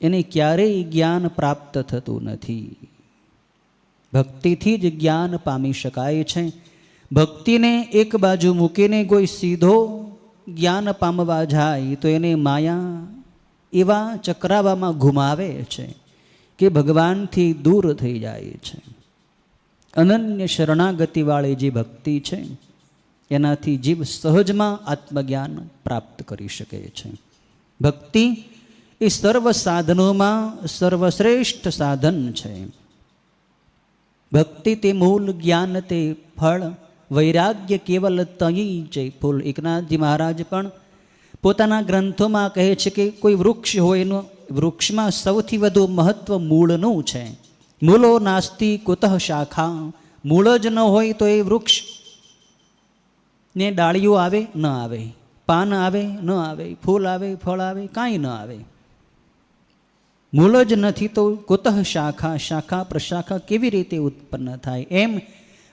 એને ક્યારેય જ્ઞાન પ્રાપ્ત થતું નથી. ભક્તિથી જ જ્ઞાન પામી શકાય છે. ભક્તિને એક બાજુ મૂકીને કોઈ સીધો જ્ઞાન પામવા જાય તો એને માયા એવા ચક્રાવામાં ઘુમાવે છે કે ભગવાનથી દૂર થઈ જાય છે. અનન્ય શરણાગતિવાળી જે ભક્તિ છે એનાથી જીવ સહજમાં આત્મજ્ઞાન પ્રાપ્ત કરી શકે છે. ભક્તિ એ સર્વ સાધનોમાં સર્વશ્રેષ્ઠ સાધન છે. ભક્તિ તે મૂળ, જ્ઞાન તે ફળ, વૈરાગ્ય કેવલ તઈ છે ફૂલ. એકનાથજી મહારાજ પણ પોતાના ગ્રંથોમાં કહે છે કે કોઈ વૃક્ષ હોય એનું વૃક્ષમાં સૌથી વધુ મહત્વ મૂળનું છે. મૂળો નાસ્તિ કુતઃ શાખા. મૂળ જ ન હોય તો એ વૃક્ષ ને ડાળીઓ આવે ન આવે, પાન આવે ન આવે, ફૂલ આવે, ફળ આવે, કાંઈ ન આવે. મૂળ જ નથી તો કુતઃ શાખા, શાખા પ્રશાખા કેવી રીતે ઉત્પન્ન થાય? એમ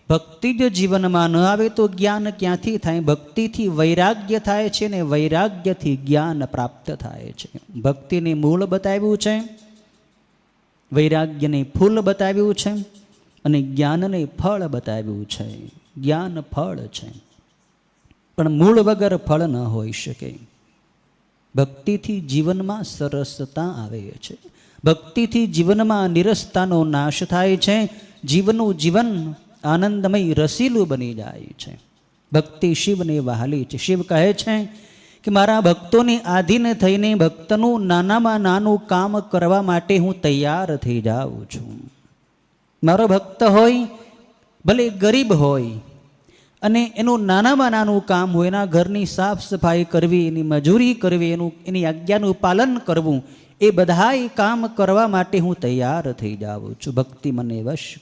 ભક્તિ જ જીવનમાં ન આવે તો જ્ઞાન ક્યાંથી થાય? ભક્તિથી વૈરાગ્ય થાય છે ને વૈરાગ્યથી જ્ઞાન પ્રાપ્ત થાય છે. ભક્તિને મૂળ બતાવ્યું છે, વૈરાગ્યને ફૂલ બતાવ્યું છે અને જ્ઞાનને ફળ બતાવ્યું છે. જ્ઞાન ફળ છે પણ મૂળ વગર ફળ ન હોઈ શકે. ભક્તિથી જીવનમાં સરસતા આવે છે. ભક્તિથી જીવનમાં નિરસતાનો નાશ થાય છે. જીવનું જીવન આનંદમય રસીલું બની જાય છે. ભક્તિ શિવને વહાલી છે. શિવ કહે છે કે મારા ભક્તોની આધીન થઈને ભક્તનું નાનામાં નાનું કામ કરવા માટે હું તૈયાર થઈ જાઉં છું. મારો ભક્ત હોય ભલે ગરીબ હોય અને એનું નાનામાં નાનું કામ હોય, એના ઘરની સાફ સફાઈ કરવી, એની મજૂરી કરવી, એની આજ્ઞાનું પાલન કરવું, એ બધાય કામ કરવા માટે હું તૈયાર થઈ જાઉં છું. ભક્તિ મને વશ